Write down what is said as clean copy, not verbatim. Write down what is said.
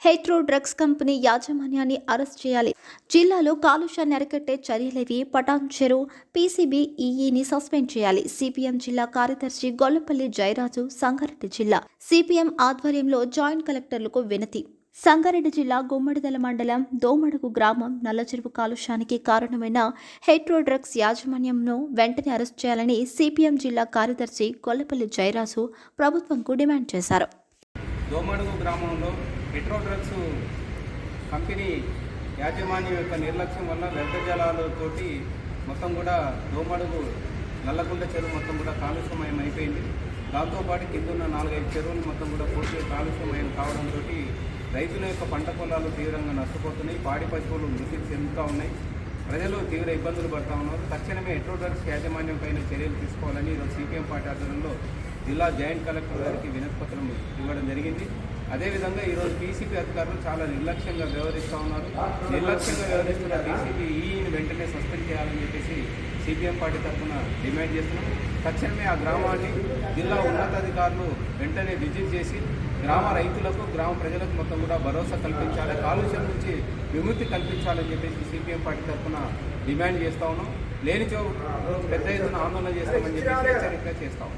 Hetero drugs company యాజమాన్యాన్ని arrest చేయాలి. జిల్లాలో కాలుష్యాన్ని అరికట్టే చర్యలేవి. పటాన్ చెరువు పీసీబీ ఈఈని సస్పెండ్ చేయాలి. సిపిఎం జిల్లా కార్యదర్శి గొల్లపల్లి జయరాజు సంగారెడ్డి జిల్లా సిపిఎం ఆధ్వర్యంలో జాయింట్ కలెక్టర్లకు వినతి. సంగారెడ్డి జిల్లా గుమ్మడిదల మండలం దోమడుగు గ్రామం నల్లచెరువు కాలుష్యానికి కారణమైన హెట్రో డ్రగ్స్ యాజమాన్యంను వెంటనే అరెస్ట్ చేయాలని సిపిఎం జిల్లా కార్యదర్శి గొల్లపల్లి జయరాజు ప్రభుత్వంకు డిమాండ్ చేశారు. దోమడుగు గ్రామంలో హెట్రో డ్రగ్స్ కంపెనీ యాజమాన్యం యొక్క నిర్లక్ష్యం వల్ల వ్యర్థ జలాలతోటి మొత్తం కూడా దోమడుగు నల్లకుంట చెరువు మొత్తం కూడా కాలుష్యమయం అయిపోయింది. దాంతోపాటు కిందున్న 4-5 చెరువులు మొత్తం కూడా పూర్తిగా కాలుష్యమయం కావడంతో రైతుల యొక్క పంట పొలాలు తీవ్రంగా నష్టపోతున్నాయి. పాడి పశువులు మృతి చెందుతూ ఉన్నాయి. ప్రజలు తీవ్ర ఇబ్బందులు పడుతూ ఉన్నారు. తక్షణమే హెట్రో డ్రగ్స్ యాజమాన్యం పైన చర్యలు తీసుకోవాలని ఈరోజు సిపిఎం పార్టీ ఆధ్వర్యంలో జిల్లా జాయింట్ కలెక్టర్ గారికి వినతిపత్రం ఇవ్వడం జరిగింది. అదేవిధంగా ఈరోజు పీసీబీ అధికారులు చాలా నిర్లక్ష్యంగా వ్యవహరిస్తూ ఉన్నారు. నిర్లక్ష్యంగా వ్యవహరిస్తున్న పీసీబీ ఈఈని వెంటనే సస్పెండ్ చేయాలని చెప్పేసి సిపిఎం పార్టీ తరఫున డిమాండ్ చేస్తున్నాం. తక్షణమే ఆ గ్రామాన్ని జిల్లా ఉన్నతాధికారులు వెంటనే విజిట్ చేసి గ్రామ రైతులకు గ్రామ ప్రజలకు మొత్తం కూడా భరోసా కల్పించాలి, కాలుష్యం నుంచి విముక్తి కల్పించాలని చెప్పేసి సిపిఎం పార్టీ తరఫున డిమాండ్ చేస్తూ ఉన్నాం. లేనిచో పెద్ద ఎత్తున ఆందోళన చేస్తామని చెప్పేసి హెచ్చరిక చేస్తాం.